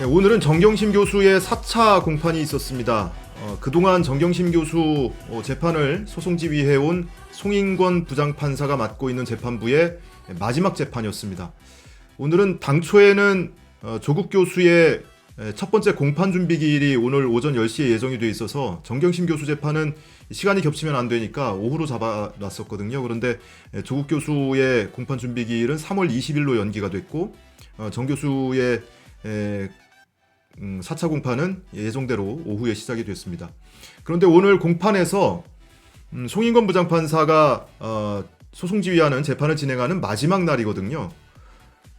네, 오늘은 정경심 교수의 4차 공판이 있었습니다. 그동안 정경심 교수 재판을 소송지휘해온 송인권 부장판사가 맡고 있는 재판부의 마지막 재판이었습니다. 오늘은 당초에는 조국 교수의 첫 번째 공판 준비기일이 오늘 오전 10시에 예정이 돼 있어서 정경심 교수 재판은 시간이 겹치면 안 되니까 오후로 잡아놨었거든요. 그런데 조국 교수의 공판 준비기일은 3월 20일로 연기가 됐고 정 교수의 4차 공판은 예정대로 오후에 시작이 됐습니다. 그런데 오늘 공판에서 송인권 부장판사가 소송지휘하는 재판을 진행하는 마지막 날이거든요.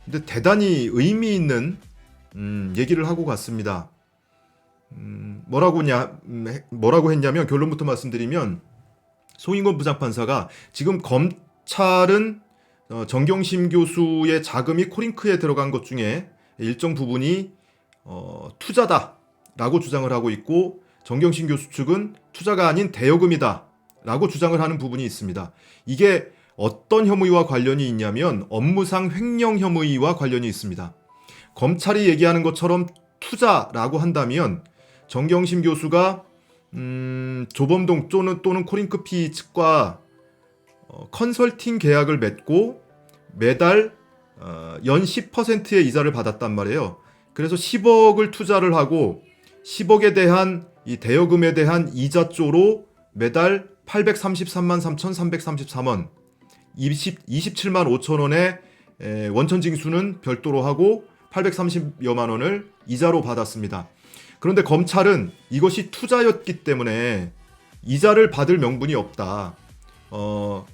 근데 대단히 의미 있는 얘기를 하고 갔습니다. 뭐라고 했냐면, 결론부터 말씀드리면 송인권 부장판사가 지금 검찰은 정경심 교수의 자금이 코링크에 들어간 것 중에 일정 부분이 투자다라고 주장을 하고 있고, 정경심 교수 측은 투자가 아닌 대여금이다라고 주장을 하는 부분이 있습니다. 이게 어떤 혐의와 관련이 있냐면 업무상 횡령 혐의와 관련이 있습니다. 검찰이 얘기하는 것처럼 투자라고 한다면 정경심 교수가 조범동 또는 코링크피 측과 컨설팅 계약을 맺고 매달 연 10%의 이자를 받았단 말이에요. 그래서 10억을 투자를 하고 10억에 대한 이 대여금에 대한 이자조로 매달 833만 3,333원 27만 5천 원의 원천 징수는 별도로 하고 830여만 원을 이자로 받았습니다. 그런데 검찰은 이것이 투자였기 때문에 이자를 받을 명분이 없다.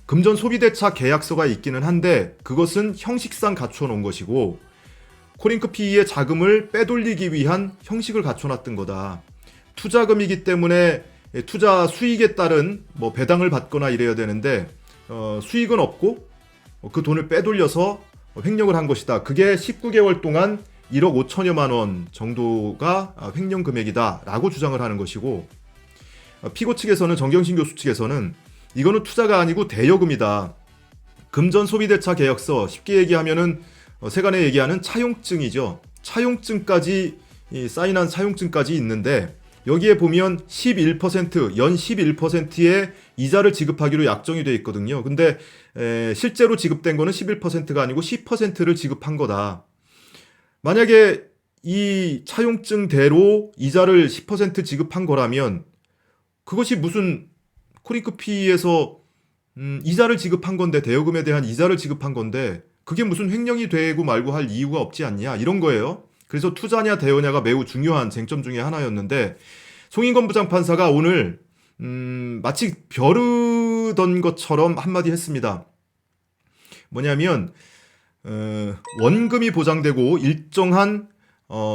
금전 소비대차 계약서가 있기는 한데 그것은 형식상 갖춰 놓은 것이고 코링크피의 자금을 빼돌리기 위한 형식을 갖춰놨던 거다. 투자금이기 때문에 투자 수익에 따른 배당을 받거나 이래야 되는데 수익은 없고 그 돈을 빼돌려서 횡령을 한 것이다. 그게 19개월 동안 1억 5천여만 원 정도가 횡령 금액이다 라고 주장을 하는 것이고, 피고 측에서는, 정경심 교수 측에서는 이거는 투자가 아니고 대여금이다. 금전 소비대차 계약서, 쉽게 얘기하면은 세간에 얘기하는 차용증이죠. 차용증까지 사인한 차용증까지 있는데 여기에 보면 11%, 연 11%의 이자를 지급하기로 약정이 되어 있거든요. 근데 실제로 지급된 거는 11%가 아니고 10%를 지급한 거다. 만약에 이 차용증대로 이자를 10% 지급한 거라면 그것이 무슨 코링크피에서 이자를 지급한 건데, 대여금에 대한 이자를 지급한 건데 그게 무슨 횡령이 되고 말고 할 이유가 없지 않냐, 이런 거예요. 그래서 투자냐 대여냐가 매우 중요한 쟁점 중에 하나였는데 송인권 부장판사가 오늘 마치 벼르던 것처럼 한마디 했습니다. 뭐냐면 원금이 보장되고 일정한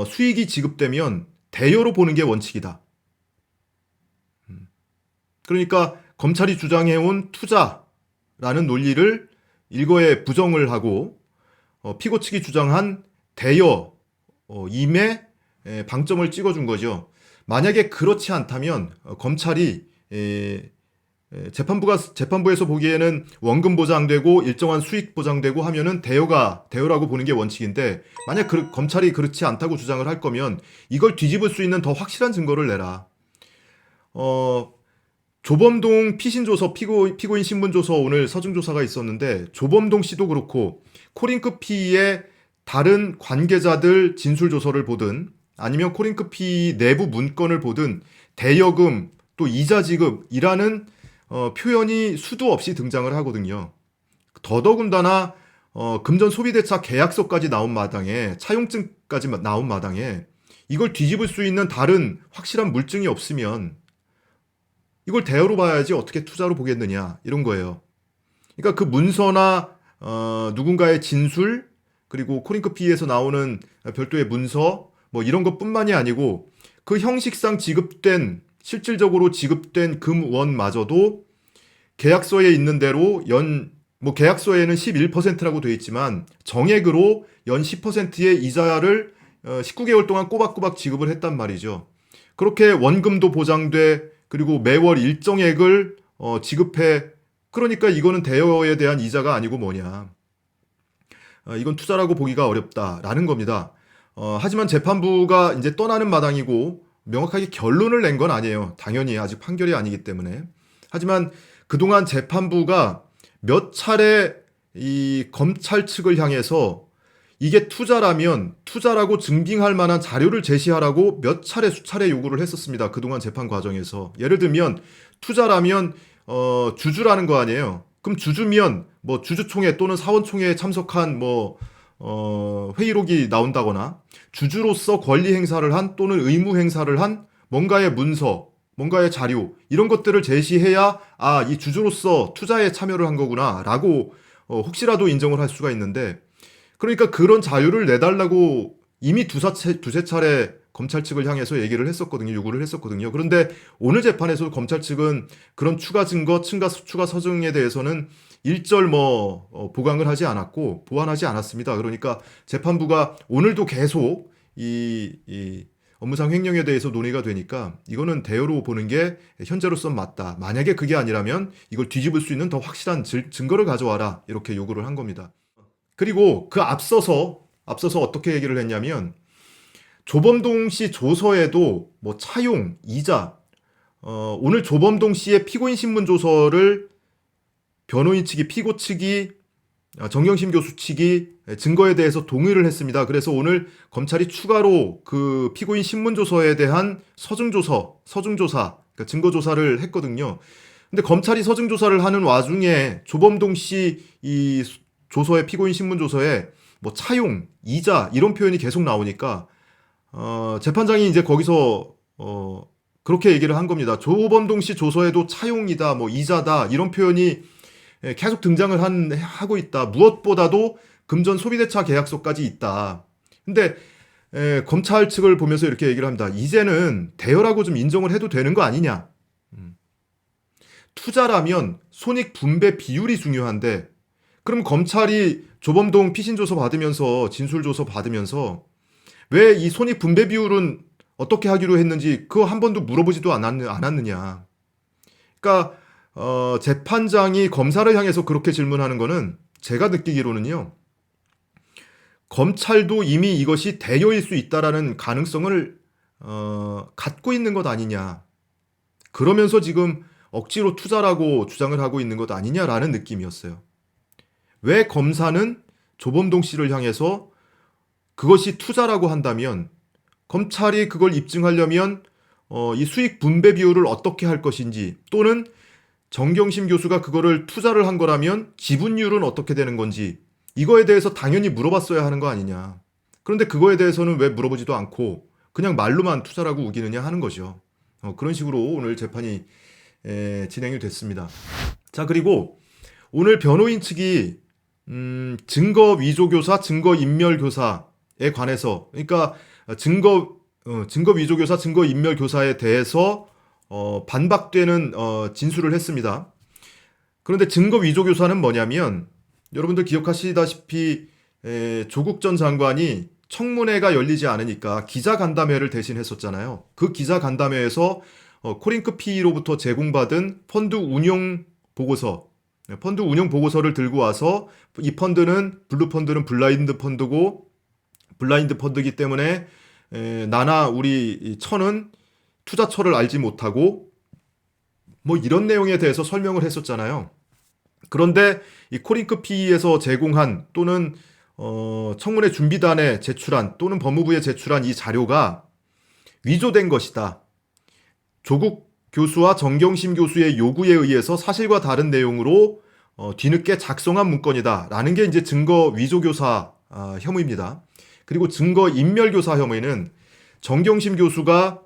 수익이 지급되면 대여로 보는 게 원칙이다. 그러니까 검찰이 주장해온 투자라는 논리를 일거에 부정을 하고 피고 측이 주장한 대여 임에 방점을 찍어준 거죠. 만약에 그렇지 않다면 검찰이 재판부에서 보기에는 원금 보장되고 일정한 수익 보장되고 하면은 대여라고 보는 게 원칙인데, 만약 검찰이 그렇지 않다고 주장을 할 거면 이걸 뒤집을 수 있는 더 확실한 증거를 내라. 조범동 피신조서, 피고인 신문조서 오늘 서중조사가 있었는데 조범동 씨도 그렇고 코링크피의 다른 관계자들 진술조서를 보든 아니면 코링크피 내부 문건을 보든 대여금 또 이자 지급이라는 표현이 수도 없이 등장을 하거든요. 더더군다나 금전 소비대차 계약서까지 나온 마당에, 차용증까지 나온 마당에 이걸 뒤집을 수 있는 다른 확실한 물증이 없으면 이걸 대여로 봐야지 어떻게 투자로 보겠느냐, 이런 거예요. 그러니까 그 문서나 누군가의 진술, 그리고 코링크피에서 나오는 별도의 문서 이런 것뿐만이 아니고 그 형식상 실질적으로 지급된 금원마저도 계약서에 있는 대로 계약서에는 11%라고 되어 있지만 정액으로 연 10%의 이자를 19개월 동안 꼬박꼬박 지급을 했단 말이죠. 그렇게 원금도 보장돼, 그리고 매월 일정액을 지급해. 그러니까 이거는 대여에 대한 이자가 아니고 뭐냐, 이건 투자라고 보기가 어렵다라는 겁니다. 하지만 재판부가 이제 떠나는 마당이고 명확하게 결론을 낸 건 아니에요. 당연히 아직 판결이 아니기 때문에. 하지만 그동안 재판부가 몇 차례 이 검찰 측을 향해서 이게 투자라면 투자라고 증빙할 만한 자료를 제시하라고 몇 차례 수차례 요구를 했었습니다. 그동안 재판 과정에서. 예를 들면 투자라면 주주라는 거 아니에요. 그럼 주주면 뭐 주주총회 또는 사원총회에 참석한 회의록이 나온다거나 주주로서 권리 행사를 한 또는 의무 행사를 한 뭔가의 문서, 뭔가의 자료 이런 것들을 제시해야 이 주주로서 투자에 참여를 한 거구나라고 혹시라도 인정을 할 수가 있는데 그러니까 그런 자료를 내달라고 이미 두세 차례 검찰 측을 향해서 얘기를 했었거든요. 요구를 했었거든요. 그런데 오늘 재판에서 검찰 측은 그런 추가 증거, 추가 서증에 대해서는 일절 보강을 하지 않았고 보완하지 않았습니다. 그러니까 재판부가 오늘도 계속 이 업무상 횡령에 대해서 논의가 되니까 이거는 대여로 보는 게 현재로선 맞다. 만약에 그게 아니라면 이걸 뒤집을 수 있는 더 확실한 증거를 가져와라. 이렇게 요구를 한 겁니다. 그리고 그 앞서서 어떻게 얘기를 했냐면 조범동 씨 조서에도 차용, 이자, 오늘 조범동 씨의 피고인 신문 조서를 변호인 측이, 피고 측이, 정경심 교수 측이 증거에 대해서 동의를 했습니다. 그래서 오늘 검찰이 추가로 그 피고인 신문 조서에 대한 서중조사, 그러니까 증거 조사를 했거든요. 근데 검찰이 서중 조사를 하는 와중에 조범동 씨 이 조서에, 피고인 신문 조서에 차용, 이자 이런 표현이 계속 나오니까 재판장이 이제 거기서 그렇게 얘기를 한 겁니다. 조범동 씨 조서에도 차용이다, 이자다 이런 표현이 계속 등장을 하고 있다. 무엇보다도 금전 소비대차 계약서까지 있다. 근데 검찰 측을 보면서 이렇게 얘기를 합니다. 이제는 대여라고 좀 인정을 해도 되는 거 아니냐. 투자라면 손익 분배 비율이 중요한데 그럼 검찰이 조범동 피신조서 받으면서 진술조서 받으면서 왜 이 손익 분배 비율은 어떻게 하기로 했는지 그거 한 번도 물어보지도 않았느냐. 그러니까 재판장이 검사를 향해서 그렇게 질문하는 거는 제가 느끼기로는요. 검찰도 이미 이것이 대여일 수 있다라는 가능성을 갖고 있는 것 아니냐. 그러면서 지금 억지로 투자라고 주장을 하고 있는 것 아니냐라는 느낌이었어요. 왜 검사는 조범동 씨를 향해서 그것이 투자라고 한다면 검찰이 그걸 입증하려면 이 수익 분배 비율을 어떻게 할 것인지 또는 정경심 교수가 그거를 투자를 한 거라면 지분율은 어떻게 되는 건지 이거에 대해서 당연히 물어봤어야 하는 거 아니냐. 그런데 그거에 대해서는 왜 물어보지도 않고 그냥 말로만 투자라고 우기느냐 하는 거죠. 그런 식으로 오늘 재판이 진행이 됐습니다. 자, 그리고 오늘 변호인 측이 증거 위조 교사, 증거 인멸 교사에 관해서 그러니까 증거 위조 교사, 증거 인멸 교사에 대해서 반박되는 진술을 했습니다. 그런데 증거 위조 교사는 뭐냐면 여러분들 기억하시다시피 조국 전 장관이 청문회가 열리지 않으니까 기자간담회를 대신 했었잖아요. 그 기자간담회에서 코링크 P로부터 제공받은 펀드 운용 보고서를 들고 와서 이 펀드는 블루 펀드는 블라인드 펀드이기 때문에 나나 우리 천은 투자처를 알지 못하고 이런 내용에 대해서 설명을 했었잖아요. 그런데 이 코링크 P에서 제공한 또는 청문회 준비단에 제출한 또는 법무부에 제출한 이 자료가 위조된 것이다. 조국 교수와 정경심 교수의 요구에 의해서 사실과 다른 내용으로 뒤늦게 작성한 문건이다. 라는 게 이제 증거 위조 교사 혐의입니다. 그리고 증거 인멸 교사 혐의는 정경심 교수가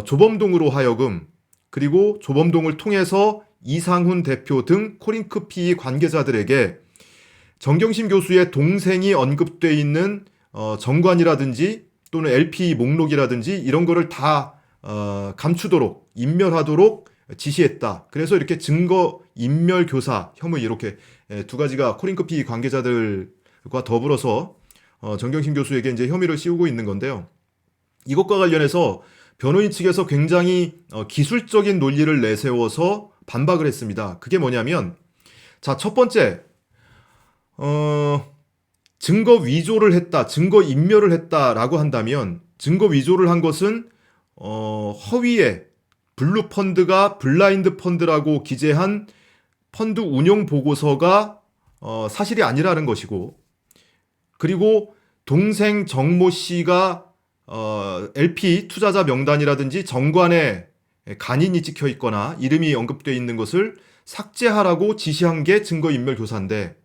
조범동으로 하여금 그리고 조범동을 통해서 이상훈 대표 등 코링크 P 관계자들에게 정경심 교수의 동생이 언급돼 있는 정관이라든지 또는 LP 목록이라든지 이런 거를 다 감추도록 인멸하도록 지시했다. 그래서 이렇게 증거 인멸 교사 혐의 이렇게 두 가지가 코링크 P 관계자들과 더불어서 정경심 교수에게 이제 혐의를 씌우고 있는 건데요. 이것과 관련해서 변호인 측에서 굉장히 기술적인 논리를 내세워서 반박을 했습니다. 그게 뭐냐면 자, 첫 번째 증거 위조를 했다, 증거 인멸을 했다라고 한다면 증거 위조를 한 것은 허위에 블루 펀드가 블라인드 펀드라고 기재한 펀드 운용 보고서가 사실이 아니라는 것이고, 그리고 동생 정모 씨가 LP 투자자 명단이라든지 정관에 간인이 찍혀 있거나 이름이 언급되어 있는 것을 삭제하라고 지시한 게 증거인멸 교사인데,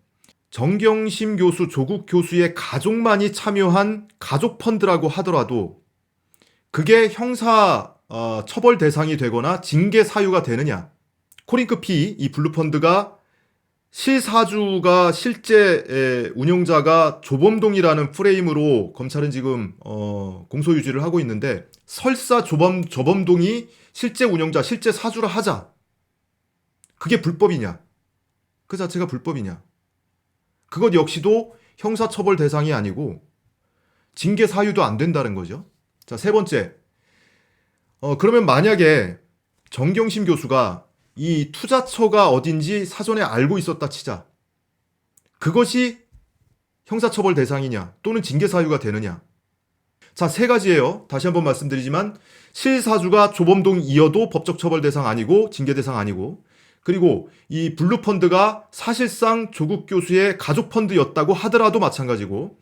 정경심 교수, 조국 교수의 가족만이 참여한 가족 펀드라고 하더라도 그게 형사 처벌 대상이 되거나 징계 사유가 되느냐? 코링크 P, 이 블루 펀드가 실사주가 실제 운영자가 조범동이라는 프레임으로 검찰은 지금 공소 유지를 하고 있는데, 설사 조범동이 실제 운영자, 실제 사주를 하자. 그게 불법이냐? 그 자체가 불법이냐? 그것 역시도 형사처벌 대상이 아니고 징계 사유도 안 된다는 거죠. 자, 세 번째. 그러면 만약에 정경심 교수가 이 투자처가 어딘지 사전에 알고 있었다 치자. 그것이 형사처벌 대상이냐 또는 징계 사유가 되느냐. 자, 세 가지예요. 다시 한번 말씀드리지만 실사주가 조범동이어도 법적 처벌 대상 아니고 징계 대상 아니고, 그리고 이 블루 펀드가 사실상 조국 교수의 가족 펀드였다고 하더라도 마찬가지고,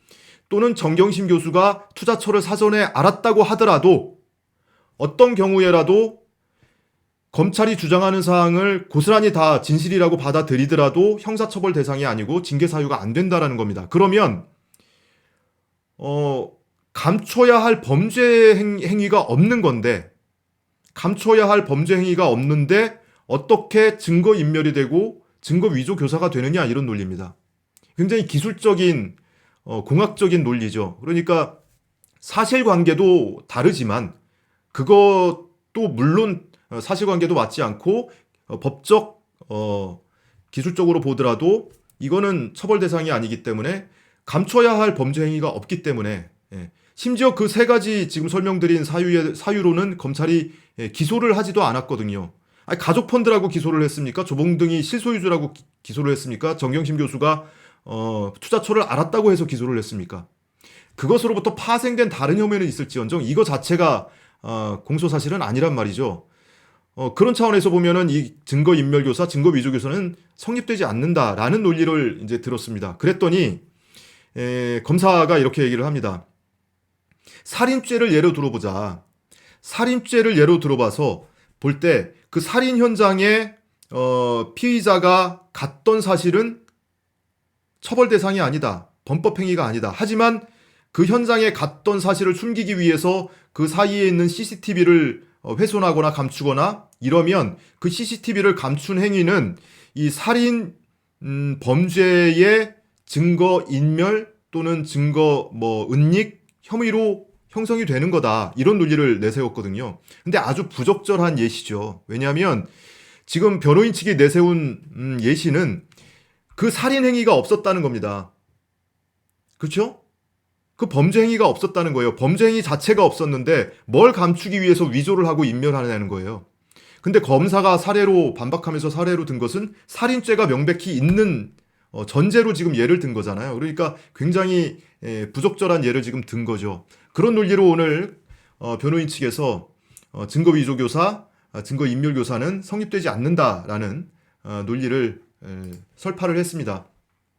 또는 정경심 교수가 투자처를 사전에 알았다고 하더라도 어떤 경우에라도 검찰이 주장하는 사항을 고스란히 다 진실이라고 받아들이더라도 형사처벌 대상이 아니고 징계 사유가 안 된다라는 겁니다. 그러면 감춰야 할 범죄 행위가 없는 건데, 감춰야 할 범죄 행위가 없는데 어떻게 증거 인멸이 되고 증거 위조 교사가 되느냐, 이런 논리입니다. 굉장히 기술적인 공학적인 논리죠. 그러니까 사실관계도 다르지만 그것도 물론 사실관계도 맞지 않고 법적 기술적으로 보더라도 이거는 처벌 대상이 아니기 때문에 감춰야 할 범죄 행위가 없기 때문에, 심지어 그 세 가지 지금 설명드린 사유로는 검찰이 기소를 하지도 않았거든요. 아니, 가족 펀드라고 기소를 했습니까? 조범동이 실소유주라고 기소를 했습니까? 정경심 교수가 투자처를 알았다고 해서 기소를 했습니까? 그것으로부터 파생된 다른 혐의는 있을지언정 이거 자체가 공소 사실은 아니란 말이죠. 그런 차원에서 보면은 이 증거인멸교사, 증거위조교사는 성립되지 않는다라는 논리를 이제 들었습니다. 그랬더니 검사가 이렇게 얘기를 합니다. 살인죄를 예로 들어보자. 살인죄를 예로 들어봐서 볼 때 그 살인 현장에 피의자가 갔던 사실은 처벌 대상이 아니다. 범법 행위가 아니다. 하지만 그 현장에 갔던 사실을 숨기기 위해서 그 사이에 있는 CCTV를 훼손하거나 감추거나 이러면 그 CCTV를 감춘 행위는 이 살인 범죄의 증거 인멸 또는 증거 은닉 혐의로 형성이 되는 거다. 이런 논리를 내세웠거든요. 근데 아주 부적절한 예시죠. 왜냐하면 지금 변호인 측이 내세운 예시는 그 살인 행위가 없었다는 겁니다. 그렇죠? 그 범죄 행위가 없었다는 거예요. 범죄 행위 자체가 없었는데 뭘 감추기 위해서 위조를 하고 인멸하려는 거예요. 근데 검사가 사례로 반박하면서 사례로 든 것은 살인죄가 명백히 있는 전제로 지금 예를 든 거잖아요. 그러니까 굉장히 부적절한 예를 지금 든 거죠. 그런 논리로 오늘 변호인 측에서 증거위조교사, 증거인멸교사는 성립되지 않는다라는 논리를 설파를 했습니다.